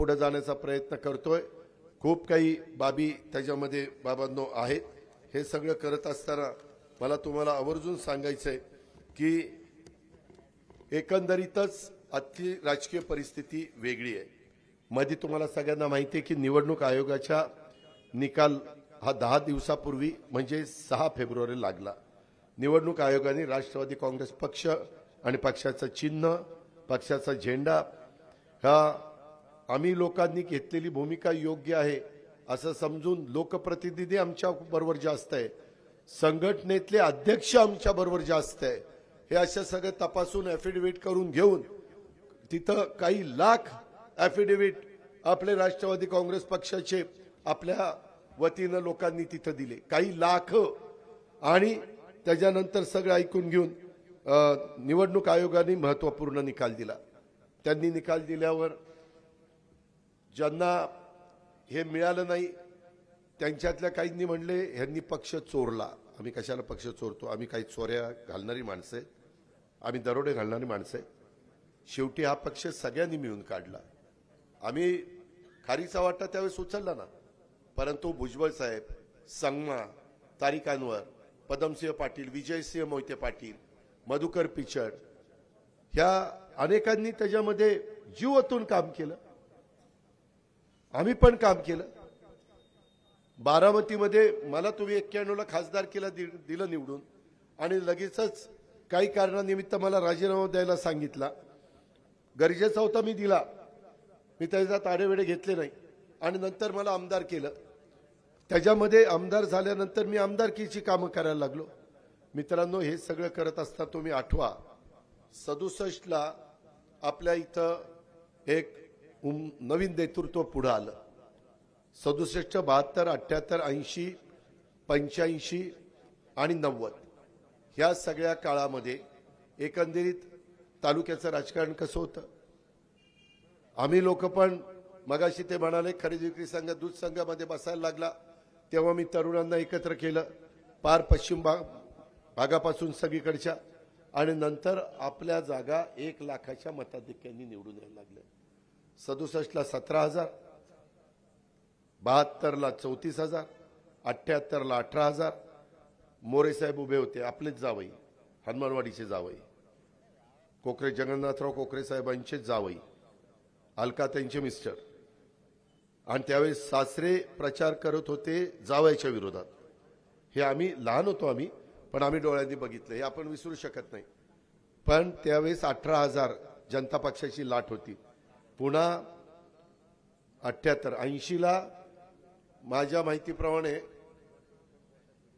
पुढे जाण्याचा प्रयत्न करतोय। खूप काही बाबी त्याच्यामध्ये बाबांनो आहेत। हे सगळं करत असताना मला तुम्हाला आवर्जून सांगायचंय की एकंदरीतच आजची राजकीय परिस्थिती वेगळी आहे। मध्ये तुम्हाला सगळ्यांना माहिती आहे की निवडणूक आयोगाचा निकाल हा 10 दिवसापूर्वी म्हणजे 6 फेब्रुवारी लागला। निवडणूक आयोगाने राष्ट्रवादी काँग्रेस पक्ष आणि पक्षाचं चिन्ह, पक्षाचा झेंडा हा आम्ही लोकांनी घेतलेली भूमिका योग्य आहे असं समजून लोकप्रतिनिधी आमच्या बरोबर जास्त आहे, संघटनेतले अध्यक्ष आमच्या बरोबर जास्त आहे, हे अशा सगळं तपासून ॲफिडेव्हिट करून घेऊन तिथं काही लाख ॲफिडेव्हिट आपले राष्ट्रवादी काँग्रेस पक्षाचे आपल्या वतीनं लोकांनी तिथं दिले, काही लाख। आणि त्याच्यानंतर सगळं ऐकून घेऊन निवडणूक आयोगाने महत्त्वपूर्ण निकाल दिला। त्यांनी निकाल दिल्यावर ज्यांना हे मिळालं नाही त्यांच्यातल्या काहींनी म्हणले ह्यांनी पक्ष चोरला। आम्ही कशाला पक्ष चोरतो? आम्ही काही चोऱ्या घालणारी माणसं आहेत, आम्ही दरोडे घालणारी माणसं आहेत। शेवटी हा पक्ष सगळ्यांनी मिळून काढला। आम्ही खारीचा वाटा त्यावेळेस उचलला ना, परंतु भुजबळ साहेब, संगमा, तारिक अनवर, पदमसिंह पाटील, विजयसिंह मोहिते पाटील, मधुकर पिचड ह्या अनेकांनी त्याच्यामध्ये जीव ओतून काम केलं। आम्ही पण काम केलं। बारामतीमध्ये मला तुम्ही 91ला खासदार केला दिलं निवडून आणि लगेचच काही कारणानिमित्त मला राजीनामा द्यायला सांगितला। गरजेचा होता, मी दिला, मी त्याच्यात आडेवेडे घेतले नाही आणि नंतर मला आमदार केलं। त्याच्यामध्ये आमदार झाल्यानंतर मी आमदारकीची कामं करायला लागलो। मित्रांनो, हे सगळं करत असता तुम्ही आठवा 67ला आपल्या इथं एक नवीन नेतृत्व पुढे आलं। 67, 72, 78, 80, 85 आणि 90 ह्या सगळ्या काळामध्ये एकंदरीत तालुक्याचं राजकारण कसं होतं? आम्ही लोक पण मगाशी ते म्हणाले खरेदी विक्री संघ दूध संघामध्ये बसायला लागला तेव्हा मी तरुणांना एकत्र केलं, पार पश्चिम भागापासून सगळीकडच्या, आणि नंतर आपल्या जागा 1 लाखाच्या मताधिक्यांनी निवडून यायला लागल्या। 67ला 17,000, 72ला 34,000, 78ला 18,000। मोरे साहेब उभे होते, आपलेच जावई, हनुमानवाडीचे जावई, कोकरे जगन्नाथराव कोकरे साहेबांचे जावई, अलका त्यांचे मिस्टर, आणि त्यावेळेस सासरे प्रचार करत होते जावयाच्या विरोधात। हे आम्ही लहान होतो आम्ही, पण आम्ही डोळ्यांनी बघितलं, हे आपण विसरू शकत नाही। पण त्यावेळेस 18,000 जनता पक्षाची लाट होती। पुन्हा 78, 80ला माझ्या माहितीप्रमाणे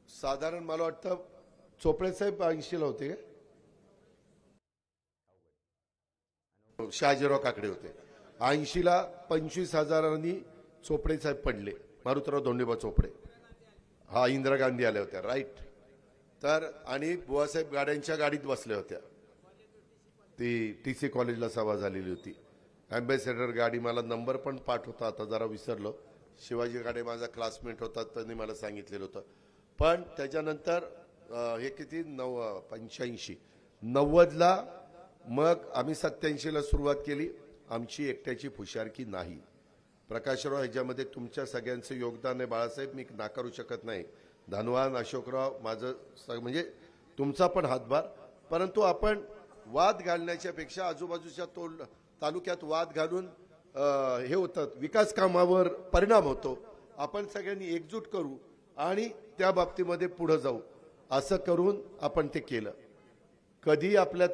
साधारण मला वाटतं चोपडे साहेब 80ला होते का? शहाजीराव काकडे होते। 80ला 25,000 चोपडे साहेब पडले, मारुतराव धोंडेबा चोपडे, हा इंदिरा गांधी आल्या होत्या, राईट। तर आणि बुवासाहेब गाड्यांच्या गाडीत बसल्या होत्या, ती TC कॉलेजला सभा झालेली होती। ॲम्बॅसेडर गाडी, मला नंबर पण पाठ होता, आता जरा विसरलो, शिवाजी गाडे माझा क्लासमेट होता, त्यांनी मला सांगितलेलं होतं। पण त्याच्यानंतर हे किती 85, 90ला मग आम्ही 87ला सुरुवात केली। आमची एकट्याची फुशारकी नाही, प्रकाशराव ह्याच्यामध्ये तुमच्या सगळ्यांचं योगदान आहे बाळासाहेब, मी नाकारू शकत नाही। धनवान, अशोकराव, माझं म्हणजे तुमचा पण हातभार। परंतु आपण वाद घालण्याच्या पेक्षा आजूबाजूच्या तालुक्यात वाद घालून हे होतं, विकास कामावर परिणाम होतो। आपण सगळ्यांनी एकजूट करू आणि त्या बाबतीमध्ये पुढे जाऊ, असं करून आपण ते केलं। कधी आपल्या